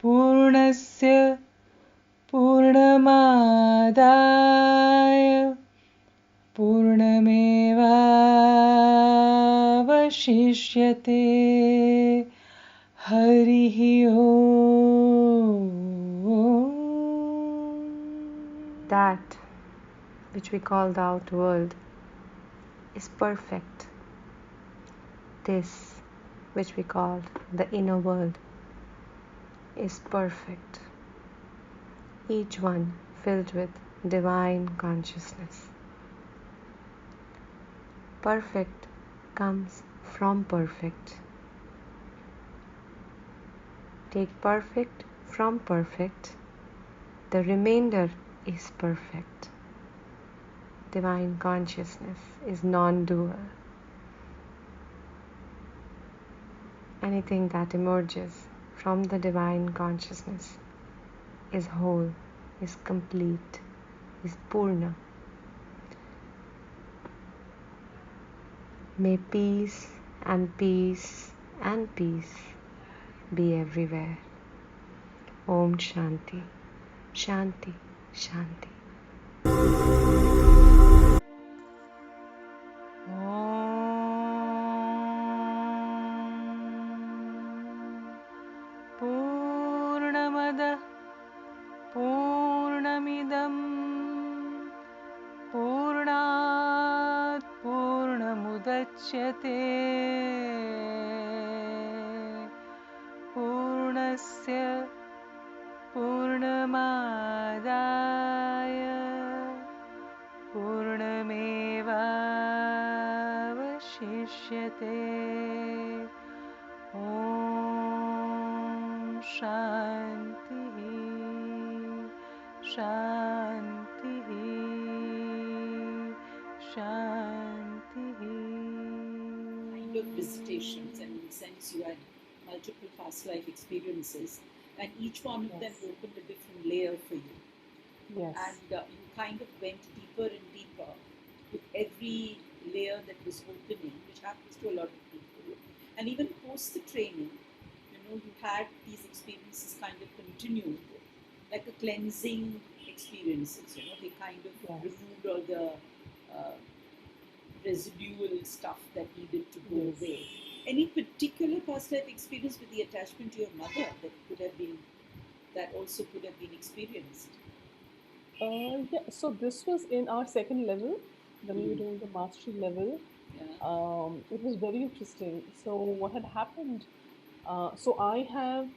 Purnasya Purnamadaya Purnamevavashishyate. Harihi Om. That which we call the outer world is perfect. This which we call the inner world is perfect. Each one filled with divine consciousness. Perfect comes from perfect. Take perfect from perfect. The remainder is perfect. Divine consciousness is non-dual. Anything that emerges from the divine consciousness is whole, is complete, is Purna. May peace and peace and peace be everywhere. Om Shanti, Shanti, Shanti. Purnamadah Purnamidam Purnat Purnamudachyate Purnasya Purnamadaya Purnamevavashishyate. Om Shanti Shanti Shanti. Kind of visitations, and in a sense you had multiple past life experiences, and each one of them opened a different layer for you. Yes. And you kind of went deeper and deeper with every layer that was opening, which happens to a lot of people. And even post the training, you had these experiences kind of continued, like a cleansing experiences. They kind of removed all the residual stuff that needed to go away. Any particular past life experience with the attachment to your mother that also could have been experienced? So this was in our second level, when we were doing the mastery level. It was very interesting. So what had happened? So I have,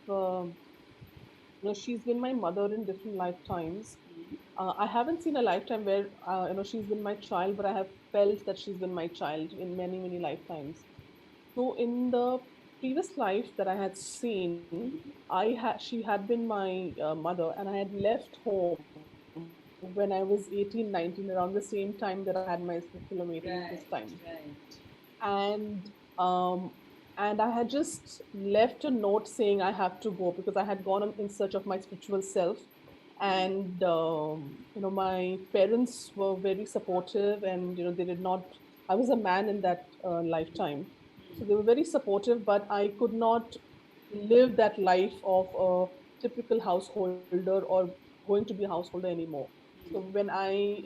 she's been my mother in different lifetimes. I haven't seen a lifetime where she's been my child, but I have felt that she's been my child in many, many lifetimes. So in the previous life that I had seen, she had been my mother, and I had left home when I was 18, 19, around the same time that I had my kilometer this time. And and I had just left a note saying I have to go because I had gone in search of my spiritual self. And my parents were very supportive, and they did not. I was a man in that lifetime, so they were very supportive, but I could not live that life of a typical householder or going to be a householder anymore. So when I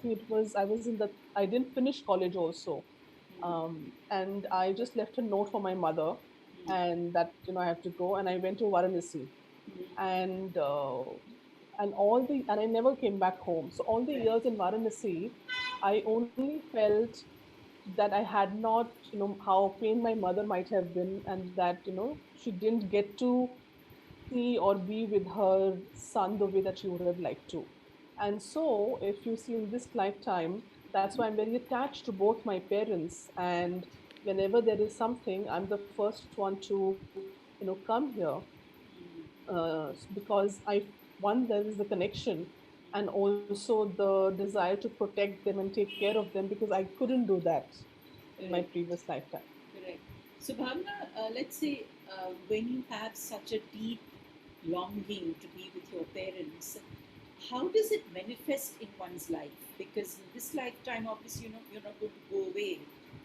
think I was in the, I didn't finish college also, and I just left a note for my mother, and that I have to go, and I went to Varanasi, and and I never came back home. So all the years in Varanasi, I only felt that I had not, how pain my mother might have been, and that she didn't get to see or be with her son the way that she would have liked to. And so, if you see in this lifetime, that's why I'm very attached to both my parents. And whenever there is something, I'm the first one to, come here, because one, there is the connection, and also the desire to protect them and take care of them, because I couldn't do that in my previous lifetime. Correct. So, Bhavna, let's say when you have such a deep longing to be with your parents, how does it manifest in one's life? Because in this lifetime, obviously, you're not going to go away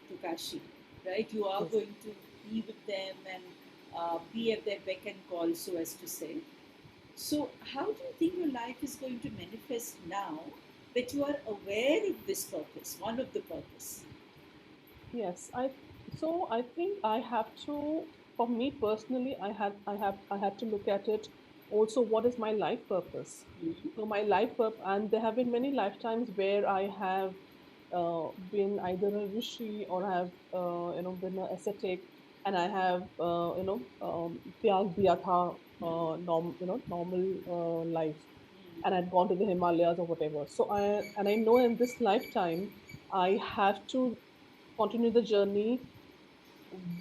to Kashi, right? You are Yes. going to be with them and be at their beck and call, so as to say. So, how do you think your life is going to manifest now that you are aware of this purpose, one of the purpose? Yes, I think I have to, for me personally, I have to look at it also, what is my life purpose? Mhm. So my life purpose, and there have been many lifetimes where I have been either a rishi, or I have been an ascetic, and I have tyag diya tha, normal life, and I'd gone to the Himalayas or whatever. So I know in this lifetime I have to continue the journey,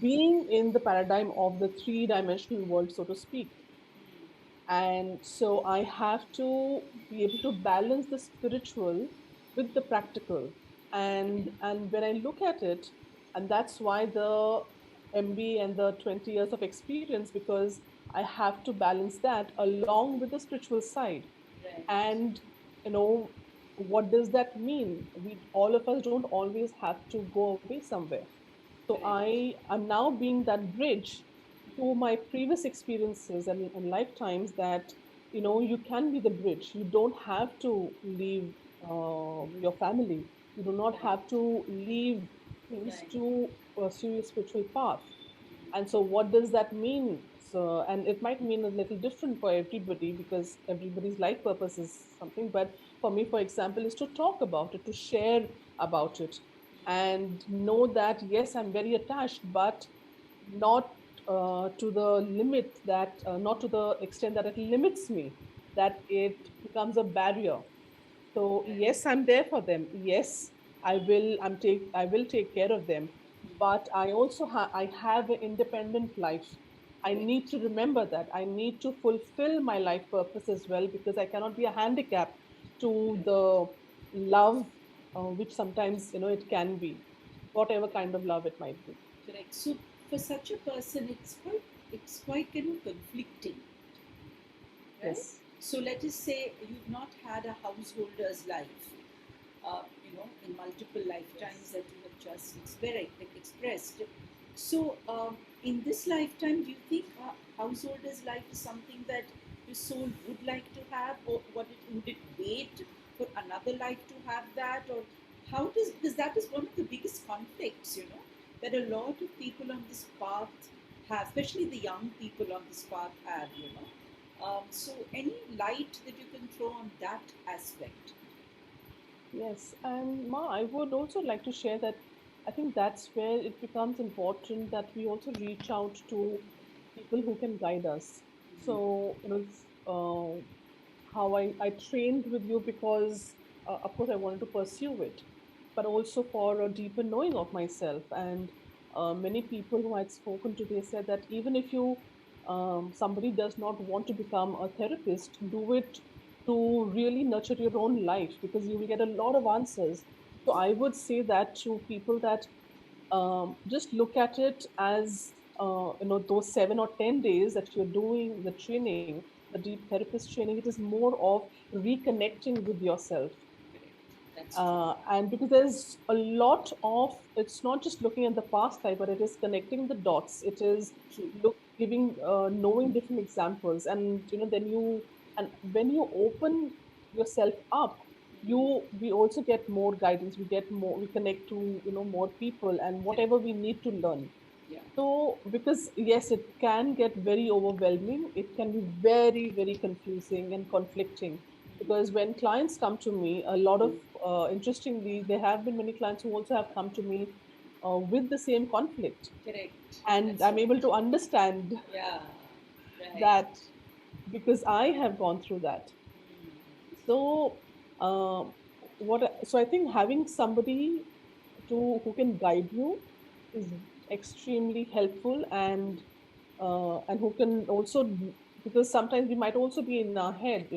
being in the paradigm of the three-dimensional world, so to speak. And so I have to be able to balance the spiritual with the practical. Okay. And when I look at it, and that's why the MB and the 20 years of experience, because I have to balance that along with the spiritual side. Right. And you know, what does that mean? We, all of us, don't always have to go away somewhere. So Correct. I am now being that bridge to my previous experiences and lifetimes, that you can be the bridge. You don't have to leave your family. You do not Correct. have to leave things Right. to pursue your spiritual path. And so what does that mean? So, and it might mean a little different for everybody, because everybody's life purpose is something. But for me, for example, is to talk about it, to share about it, and know that yes, I'm very attached, but not to the limit that, not to the extent that it limits me, that it becomes a barrier. So Right. yes, I'm there for them. Yes, I will take care of them. But I also I have an independent life. I need Correct. to remember that. I need to fulfill my life purpose as well, because I cannot be a handicap to Correct. the love, which sometimes it can be, whatever kind of love it might be. Correct. So for such a person, it's quite kind of conflicting, right? Yes. So let us say you've not had a householder's life, in multiple lifetimes Yes. that you have just expressed. So, in this lifetime, do you think a householder's life is something that your soul would like to have, or would it wait for another life to have that, or how does, because that is one of the biggest conflicts, that a lot of people on this path have, especially the young people on this path have. So, any light that you can throw on that aspect? Yes, and Ma, I would also like to share that I think that's where it becomes important that we also reach out to people who can guide us. So, how I trained with you, because, of course, I wanted to pursue it, but also for a deeper knowing of myself. And many people who I'd spoken to, they said that even if somebody does not want to become a therapist, do it to really nurture your own life, because you will get a lot of answers. So I would say that to people, that just look at it as those 7 or 10 days that you're doing the training, the deep therapist training. It is more of reconnecting with yourself, Correct. That's true. and because there's a lot of, it's not just looking at the past life, but it is connecting the dots. It is True. giving, knowing different examples, and then and when you open yourself up, we also get more guidance. We get more, we connect to more people, and Correct. whatever we need to learn. Yeah. So, because yes, it can get very overwhelming, it can be very, very confusing and conflicting. Because when clients come to me, a lot of, interestingly, there have been many clients who also have come to me with the same conflict. Correct. And That's I'm able right. to understand Yeah. Right. that, because I have gone through that. So, so I think having somebody who can guide you is extremely helpful, and who can also, because sometimes we might also be in our head.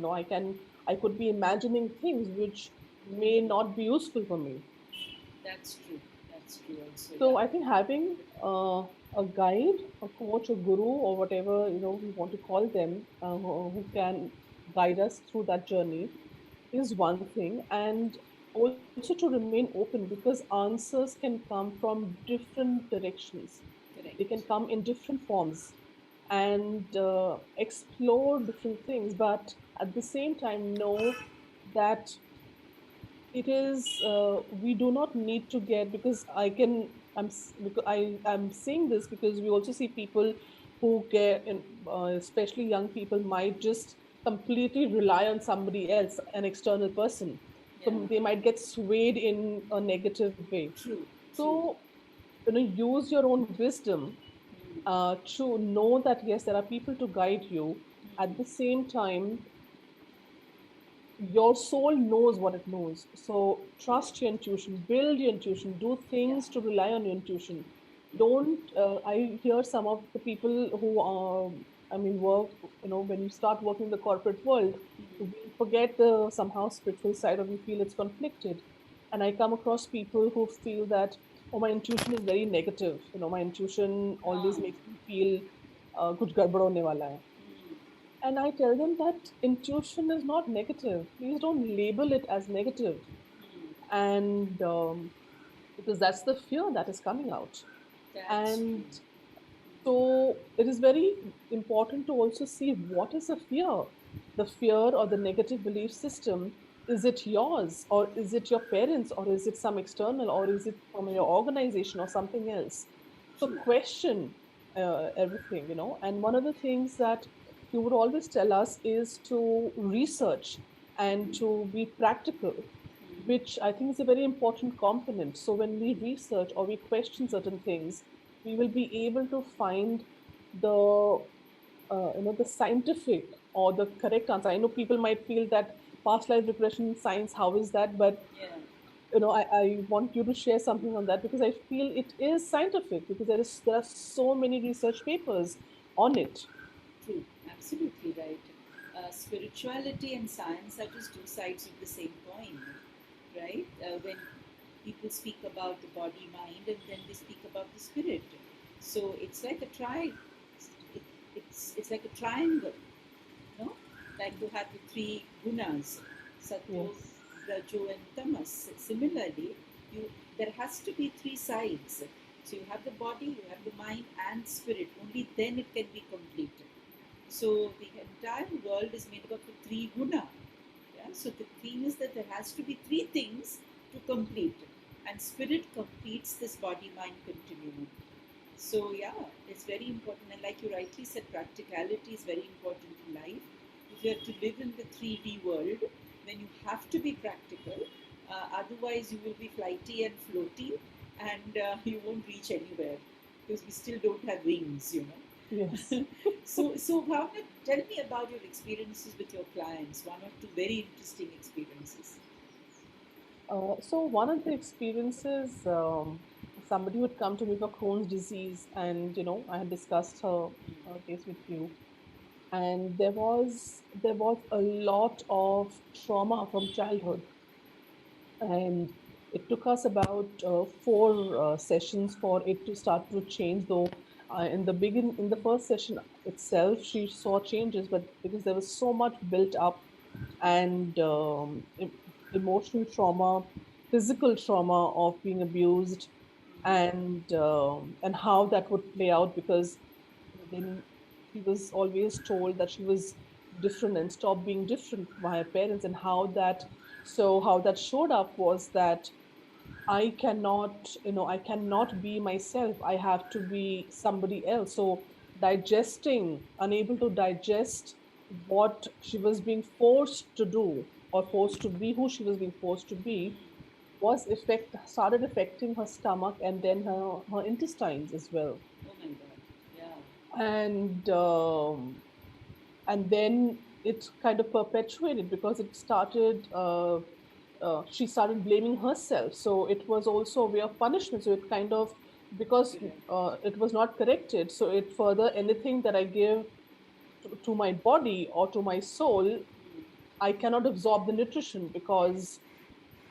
I could be imagining things which may not be useful for me. That's true. That's true also. So Yeah. I think having a guide, a coach, a guru, or whatever we want to call them, who can guide us through that journey, is one thing. And also to remain open, because answers can come from different directions. They can Correct. come in different forms and explore different things, but at the same time, know that it is we do not need to get, because because I'm saying this because we also see people who get especially young people might just completely rely on somebody else, an external person, Yeah. so they might get swayed in a negative way. True. True. So use your own wisdom Mm. to know that yes, there are people to guide you. At the same time, your soul knows what it knows. So trust your intuition, build your intuition, do Yeah. things to rely on your intuition. Yeah. Don't, I hear some of the people who, work, when you start working in the corporate world, we forget the somehow spiritual side, or we feel it's conflicted. And I come across people who feel that, oh, my intuition is very negative. My intuition always Ah. makes me feel kuch gadbad hone wala hai. Mm. And I tell them that intuition is not negative. Please don't label it as negative. Mm. And because that's the fear that is coming out. That's And true. so it is very important to also see what is the fear. The fear or the negative belief system, is it yours, or is it your parents, or is it some external, or is it from your organization or something else? So True. question everything. And one of the things that you would always tell us is to research and to be practical, which I think is a very important component. So when we research or we question certain things, we will be able to find the the scientific or the correct answer. I know people might feel that past life regression science, how is that? But Yeah. I want you to share something on that, because I feel it is scientific, because there are so many research papers on it. True. Absolutely right. Spirituality and science are just two sides of the same coin, right? When people speak about the body, mind, and then they speak about the spirit. So it's like a it, it's like a triangle, no? Like you have the three gunas, sattva, Yes. rajo, and tamas. Similarly, you there has to be three sides. So you have the body, you have the mind, and spirit. Only then it can be completed. So the entire world is made up of three guna. Yeah? So the theme is that there has to be three things to complete it. And spirit completes this body mind continuum. So yeah, it's very important. And like you rightly said, practicality is very important in life. If you have to live in the 3D world, then you have to be practical. Otherwise, you will be flighty and floaty, and you won't reach anywhere because we still don't have wings, you know. Yes. So Bhavna, tell me about your experiences with your clients. One or two very interesting experiences. So one of the experiences, somebody would come to me for Crohn's disease, and I had discussed her case with you, and there was a lot of trauma from childhood, and it took us about four sessions for it to start to change. Though in the first session itself, she saw changes, but because there was so much built up, and emotional trauma, physical trauma of being abused, and how that would play out, because then she was always told that she was different and stop being different by her parents, and how that showed up was that I cannot be myself. I have to be somebody else. So unable to digest what she was being forced to do, or forced to be who she was being forced to be, started affecting her stomach, and then her intestines as well. Oh my God. Yeah. And um, and then it kind of perpetuated, because she started blaming herself, so it was also a way of punishment. So it kind of, because Correct. it was not corrected, so it further, anything that I give to my body or to my soul, I cannot absorb the nutrition, because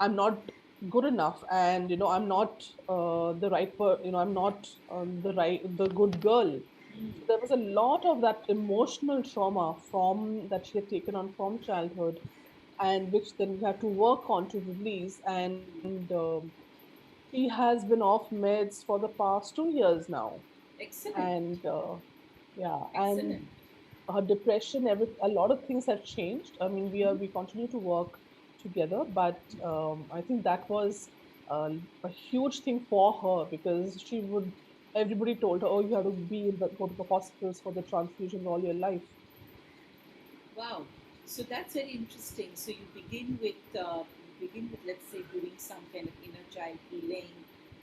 I'm not good enough, and I'm not I'm not the good girl. So there was a lot of that emotional trauma from that she had taken on from childhood, and which then we had to work on to release. And she has been off meds for the past 2 years now. Excellent. And yeah, and Excellent. her depression, a lot of things have changed. I mean, we continue to work together, but I think that was a huge thing for her, because everybody told her, oh, you have to go to the hospitals for the transfusions all your life. Wow. So that's very interesting. So you begin with, let's say, doing some kind of inner child healing,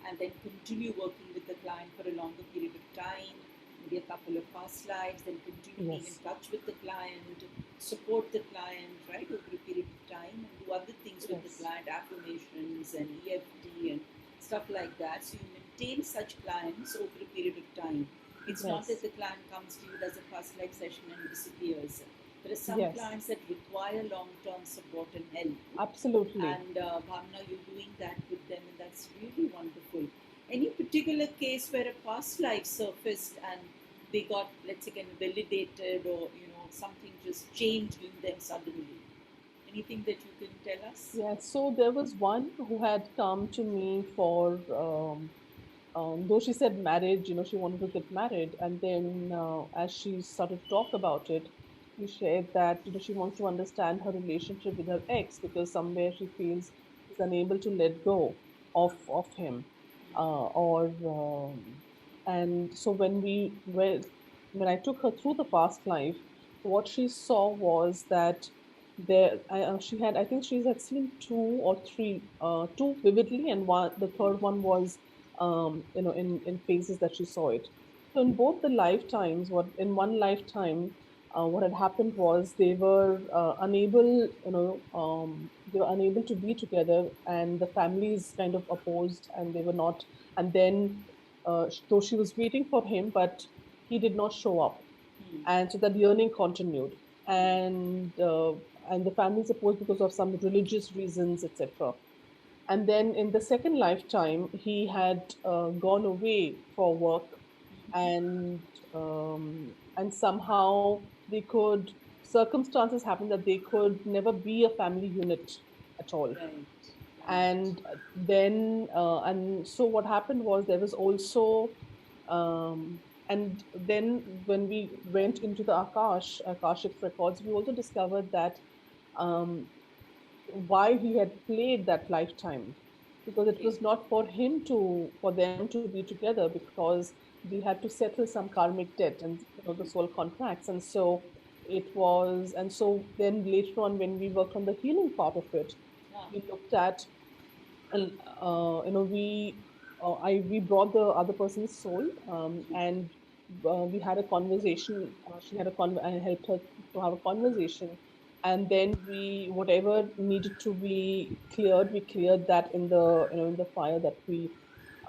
and then continue working with the client for a longer period of time, maybe a couple of past lives, then continue being in Yes, touch with the client, support the client, right, over a period of time, and do other things with the yes, client, affirmations and EFT and stuff like that. So you maintain such clients over a period of time. It's not that yes, the client comes to you, does a past life session and disappears. There are some yes, clients that require long-term support and help, absolutely. and Bhavna, you're doing that with them, and that's really wonderful. Any particular case where a past life surfaced and they got, let's say, kind of validated, or something just changed in them suddenly? Anything that you can tell us? Yeah, so there was one who had come to me for, though she said marriage, she wanted to get married. And then as she started to talk about it, she shared that, she wants to understand her relationship with her ex, because somewhere she feels she's unable to let go of him. Or And so when I took her through the past life, what she saw was that she had, I think she had seen two vividly, and the third one was in phases that she saw it. So in both the lifetimes, what in one lifetime, what had happened was they were unable to be together, and the families kind of opposed, and they were not. And then, though she was waiting for him, but he did not show up, Hmm. and so that yearning continued. And uh, and the family supposed, because of some religious reasons, etc. And then in the second lifetime, he had gone away for work, and somehow they could circumstances happened that they could never be a family unit at all. Right, right. And then and so what happened was, there was also um, and then when we went into the akashic records, we also discovered that um, why he had played that lifetime, because it Okay. was not for them to be together, because they had to settle some karmic debt, and the soul contracts. And so then later on, when we worked on the healing part of it, Ah, we looked at, and we brought the other person's soul, and we had a conversation. I helped her to have a conversation, and then we whatever needed to be cleared, we cleared that in the fire that we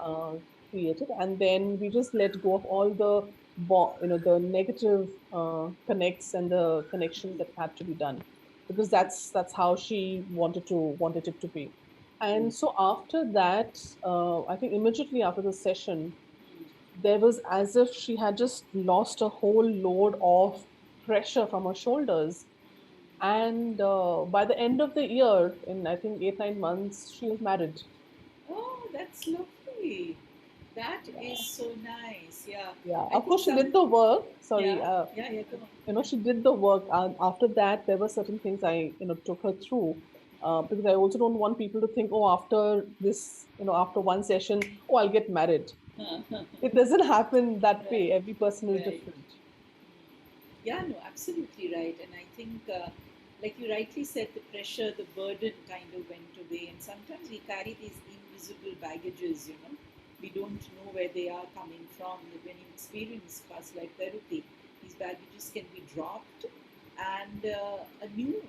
uh, created. And then we just let go of all the negative connects and the connections that had to be done, because that's how she wanted it to be. And so after that, I think immediately after the session, there was as if she had just lost a whole load of pressure from her shoulders. And by the end of the year, in I think 8 9 months, she was married. oh, that's lovely. That is Yeah, so nice. Yeah, yeah. I Of think course, she some. did the work. Sorry, Yeah, yeah, yeah. Come on. she did the work, and after that there were certain things I took her through, because I also don't want people to think, oh, after this, after one session, oh, I'll get married. It doesn't happen that Right, way. Every person is right. different. Yeah, no, absolutely right. And I think, like you rightly said, the pressure, the burden kind of went away. And sometimes we carry these invisible baggages. We don't know where they are coming from. When you experience past life therapy, these baggages can be dropped, and a new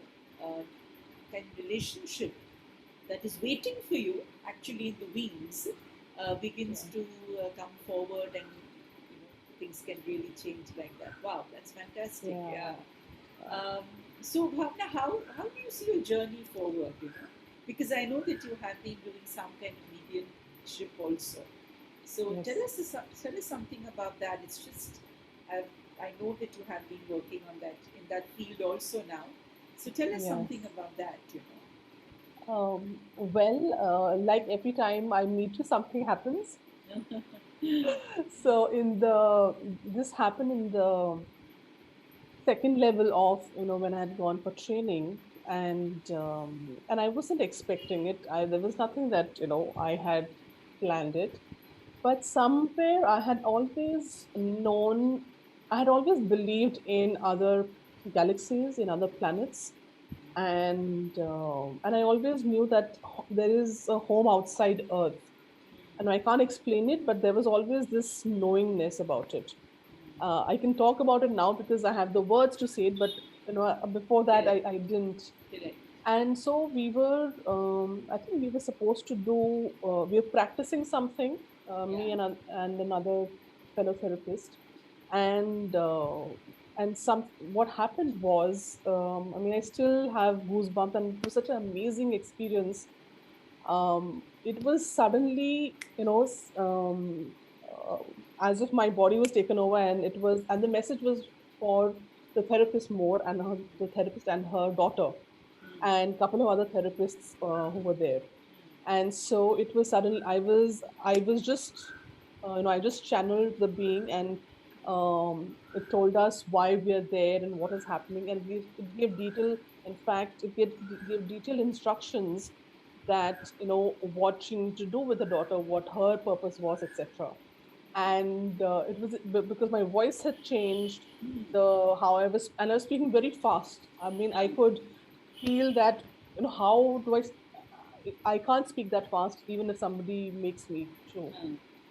kind of relationship that is waiting for you, actually in the wings, begins Yeah, to come forward, and things can really change like that. Wow, that's fantastic. yeah, Yeah. yeah. Um, so Bhavna, how do you see your journey forward? Because I know that you have been doing some kind of mediumship also. So Yes. tell us something about that. I know that you have been working on that in that field also now. So tell us Yeah. something about that, Like every time I meet you, something happens. know. So this happened in the second level of, when I had gone for training, and I wasn't expecting it. There was nothing that I had planned it, but somewhere I had always believed in other galaxies, in other planets, and I always knew that there is a home outside Earth, and I can't explain it, but there was always this knowingness about it. I can talk about it now because I have the words to say it, but before that Correct, I didn't. correct. And so I think we were supposed to do, we were practicing something, Yeah. me and another fellow therapist. And, what happened was, I mean, I still have goosebumps, and it was such an amazing experience. It was suddenly, uh, as if my body was taken over, and the message was for the therapist more, and the therapist and her daughter, and a couple of other therapists who were there. And so it was suddenly, I was just, I just channeled the being, and it told us why we are there and what is happening, and it gave detail. In fact, it gave detailed instructions that what she needed to do with the daughter, what her purpose was, etc. And it was because my voice had changed, the how I was, and I was speaking very fast. I mean, I could feel that, how do I can't speak that fast even if somebody makes me to.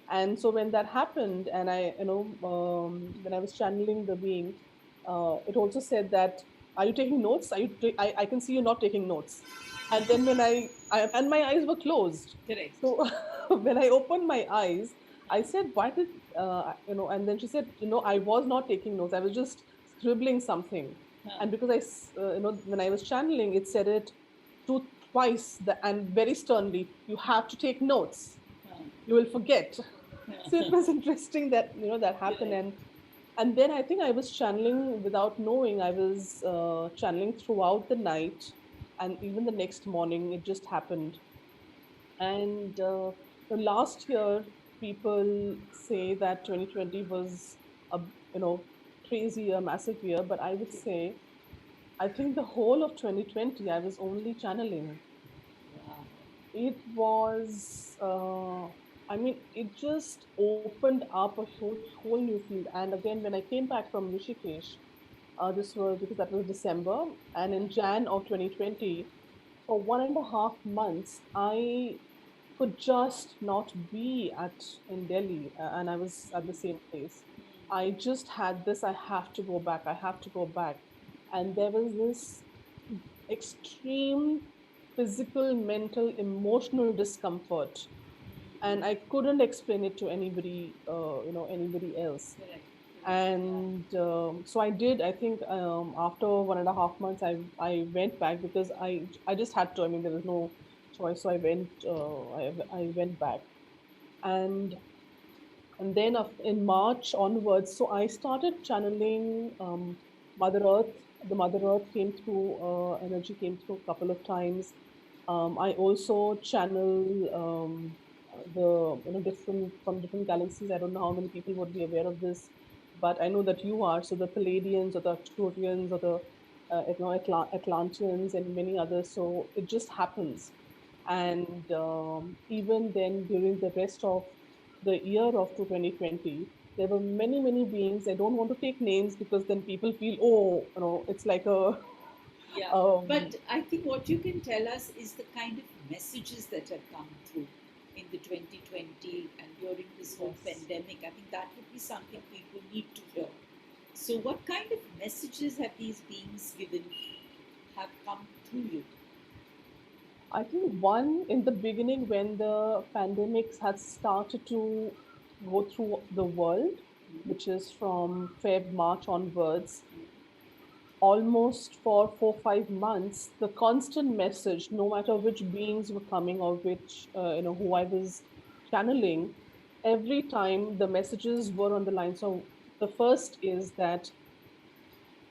And so when that happened, and when I was channeling the being, it also said that, are you taking notes? I can see you not taking notes. And then and my eyes were closed. Correct. So when I opened my eyes, I said, why did, and then she said, I was not taking notes. I was just scribbling something. Huh. And because when I was channeling, it said it twice, and very sternly, you have to take notes, Huh. you will forget. So it Huh. was interesting that that happened. Correct. And then I think I was channeling without knowing. I was channeling throughout the night, and even the next morning it just happened. And the last year, people say that 2020 was a, you know crazy year, massive year, but I would say, I think the whole of 2020 I was only channeling. Wow. It was, I mean, it just opened up a whole new field. And again, when I came back from Rishikesh, this was because that was December, and in Jan of 2020, for 1.5 months, I could just not be at in Delhi, and I was at the same place. I just had this, I have to go back, I have to go back. And there was this extreme physical, mental, emotional discomfort, and I couldn't explain it to anybody else. Correct. Correct. Yeah. And so I did. I think after 1.5 months, I went back because I just had to. I mean, there was no choice, so I went. I went back, and then in March onwards, so I started channeling Mother Earth. The Mother Earth came through, energy came through a couple of times. I also channel the different from different galaxies. I don't know how many people would be aware of this, but I know that you are. So the Palladians or the Arcturians or the Atlanteans and many others. So it just happens. And even then, during the rest of the year of 2020, there were many beings. I don't want to take names because then people feel, oh, it's like a Yeah. um, But I think what you can tell us is the kind of messages that have come through in the 2020 and during this whole yes. pandemic. I think that would be something people need to hear. So, what kind of messages have these beings given, have come through you? I think one in the beginning when the pandemics had started to go through the world, which is from Feb March onwards, almost for 4 5 months, the constant message, no matter which beings were coming or which who I was channeling, every time the messages were on the line. So the first is that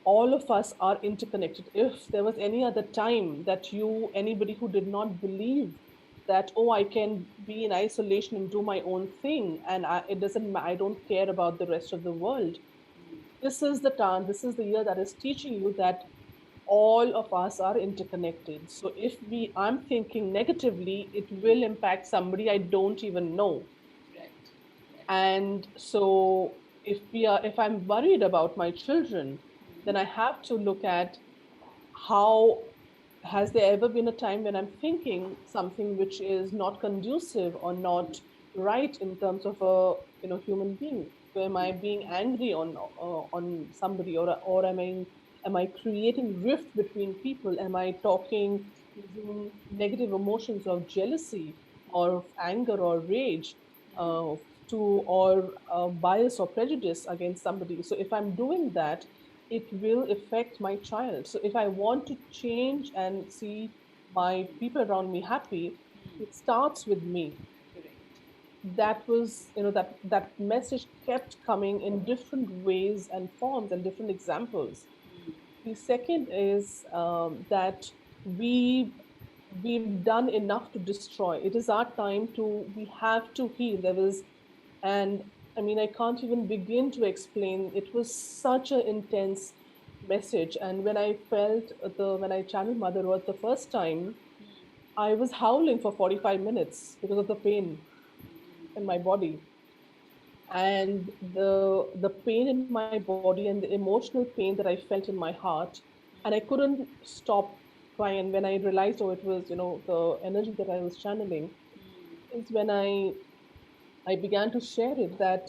all of us are interconnected. If there was any other time that anybody who did not believe that, oh, I can be in isolation and do my own thing, and I don't care about the rest of the world. This is the time, this is the year that is teaching you that all of us are interconnected. So if I'm thinking negatively, it will impact somebody I don't even know. Right. And so if I'm worried about my children, then I have to look at how, has there ever been a time when I'm thinking something which is not conducive or not right in terms of a human being? So am I being angry on somebody, or am I creating rift between people? Am I talking using negative emotions of jealousy or of anger or rage, uh, to or bias or prejudice against somebody? So if I'm doing that, it will affect my child. So if I want to change and see my people around me happy, it starts with me. Correct. That was, that message kept coming in different ways and forms and different examples. The second is that we we've done enough to destroy. It is our time to we have to heal. There was, and I mean, I can't even begin to explain. It was such an intense message. And when I felt when I channeled Mother Earth the first time, I was howling for 45 minutes because of the pain in my body, and the pain in my body and the emotional pain that I felt in my heart, and I couldn't stop crying. And when I realized, oh, it was the energy that I was channeling, is when I began to share it, that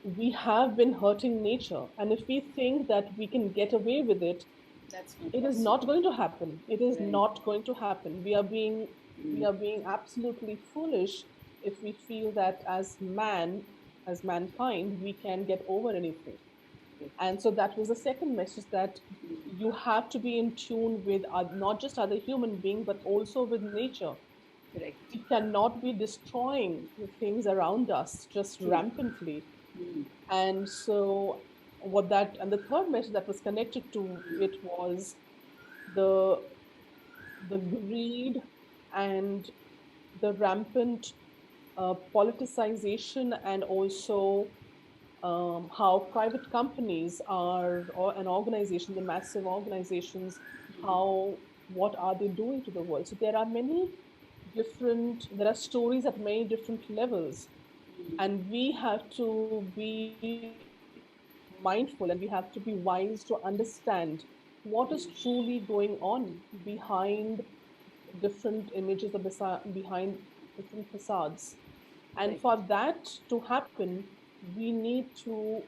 we have been hurting nature, and if we think that we can get away with it, That's not it is not possible. going to happen. It is Right. not going to happen. We are being absolutely foolish if we feel that as mankind, we can get over anything. Correct. And so that was the second message, that you have to be in tune with not just other human being, but also with nature. Correct. We cannot be destroying the things around us just True. rampantly. Mm. And so and the third message that was connected to it was the the greed and the rampant politicization, and also how private companies are, or an organization, the massive organizations, how what are they doing to the world? So there are stories at many different levels, and we have to be mindful, and we have to be wise to understand what is truly going on behind different images, or behind different facades. And Correct. for that to happen, we need to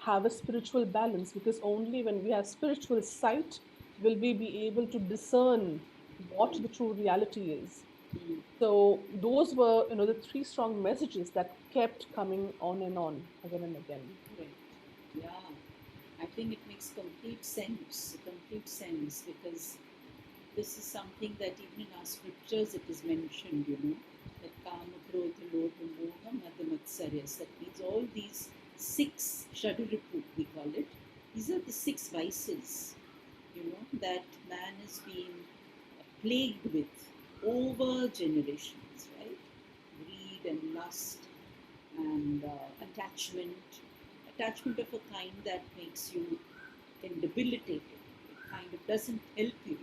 have a spiritual balance, because only when we have spiritual sight will we be able to discern what the true reality is. So those were, the three strong messages that kept coming on and on, again and again. Correct. Yeah. I think it makes complete sense, because this is something that even in our scriptures it is mentioned, that kama, krodha, lobha, moha, mada, matsarya. That means all these six shaduripu, we call it, these are the six vices, that man has been plagued with over generations, right? Greed and lust and attachment of a kind that makes you debilitated. It kind of doesn't help you,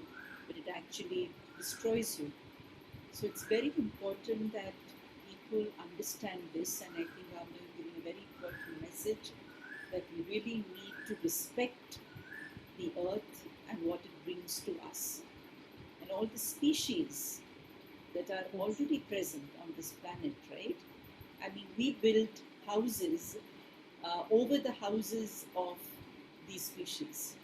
but it actually destroys you. So it's very important that people understand this, and I think I'm giving a very important message that we really need to respect the earth and what it brings to us, and all the species that are Yes. already present on this planet, right? I mean, we build houses over the houses of these species.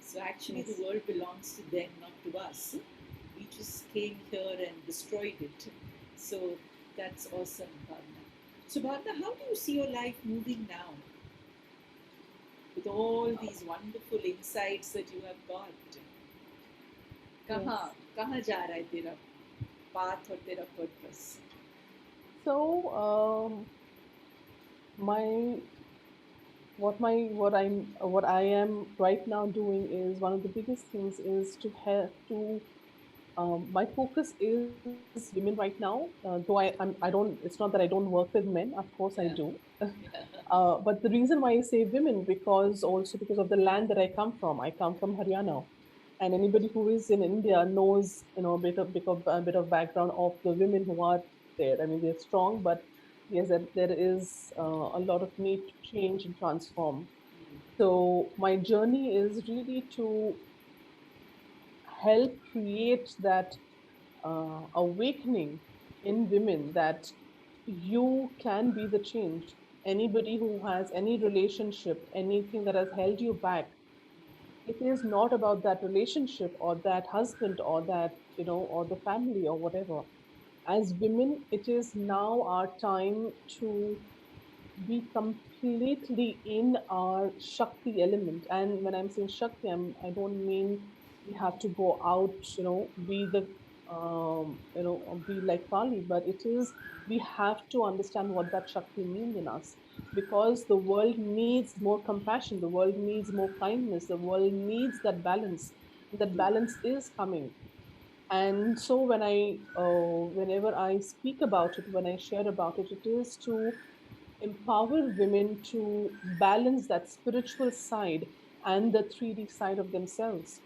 So actually, the Yes. world belongs to them, not to us. We just came here and destroyed it. So that's awesome, Bhavna. So, Bhavna, how do you see your life moving now with all these wonderful insights that you have got? कहाँ Yes. कहाँ जा रहा है तेरा path और तेरा purpose? So, my what I am right now doing is one of the biggest things is to help to my focus is women right now. Though I don't. It's not that I don't work with men. Of course, I Yeah, do. yeah. But the reason why I say women because also because of the land that I come from. I come from Haryana, and anybody who is in India knows a bit of background of the women who are there. I mean, they're strong, but yes, there is a lot of need to change and transform. So my journey is really to help create that awakening in women that you can be the change. Anybody who has any relationship, anything that has held you back, it is not about that relationship or that husband or that, or the family or whatever. As women, it is now our time to be completely in our Shakti element. And when I'm saying Shakti, I don't mean we have to go out, be like Kali, but it is, we have to understand what that Shakti means in us because the world needs more compassion, the world needs more kindness, the world needs that balance. That True. balance is coming. And so whenever I speak about it, when I share about it, it is to empower women to balance that spiritual side and the 3D side of themselves.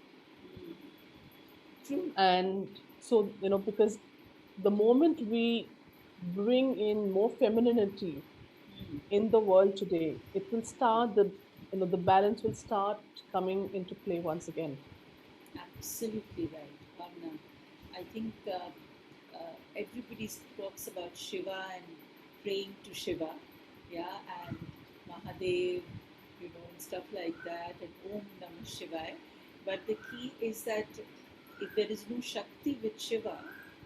True. And so, because the moment we bring in more femininity in the world today, it will start the balance will start coming into play once again. Absolutely right, Bhavna. I think everybody talks about Shiva and praying to Shiva, yeah, and Mahadev, and stuff like that, and Om Namah Shivaya. But the key is that if there is no Shakti with Shiva,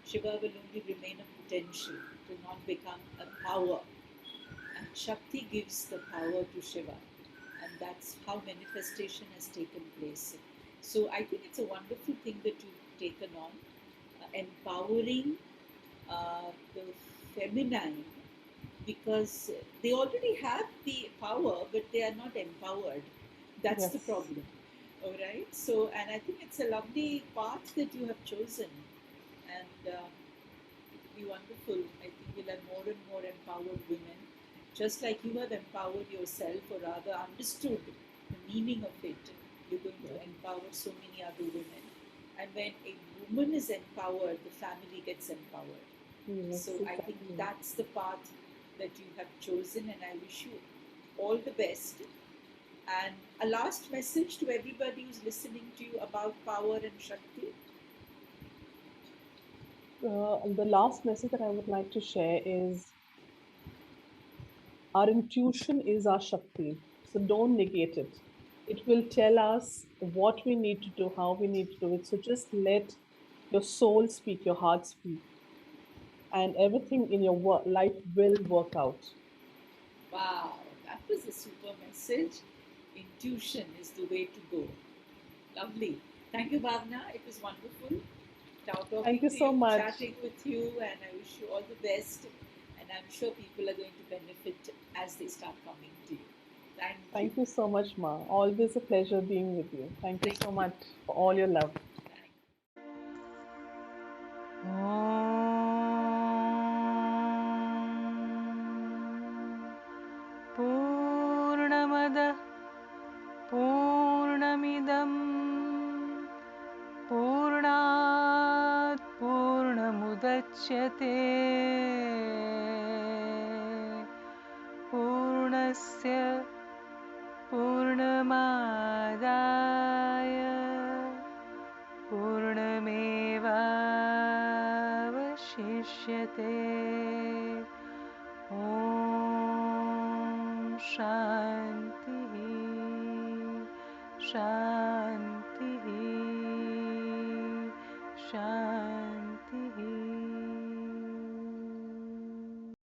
Shiva will only remain a potential, it will not become a power. And Shakti gives the power to Shiva, and that's how manifestation has taken place. So I think it's a wonderful thing that you've taken on, empowering the feminine, because they already have the power, but they are not empowered. That's the Yes. problem. All right. So, and I think it's a lovely path that you have chosen, and it will be wonderful. I think we'll have more and more empowered women, just like you have empowered yourself, or rather understood the meaning of it. You're going to Yes. empower so many other women. And when a woman is empowered, the family gets empowered. Yes, So I think exactly. that's the path that you have chosen, and I wish you all the best. And a last message to everybody who's listening to you about power and Shakti. The last message that I would like to share is our intuition is our Shakti. So don't negate it. It will tell us what we need to do, how we need to do it. So just let your soul speak, your heart speak, and everything in your life will work out. Wow, that was a super message. Intuition is the way to go. Lovely. Thank you, Bhavna. It was wonderful Thank talking you to so you, much. chatting with you, and I wish you all the best. And I'm sure people are going to benefit as they start coming to you. Thank you. Thank you so much, Ma. Always a pleasure being with you. Thank you Thank so you. much for all your love. Thank पूर्णमदः पूर्णमिदं पूर्णात् पूर्णमुदच्यते पूर्णस्य पूर्णमादाय पूर्णमेवावशिष्यते ॐ शान्तिः शान्तिः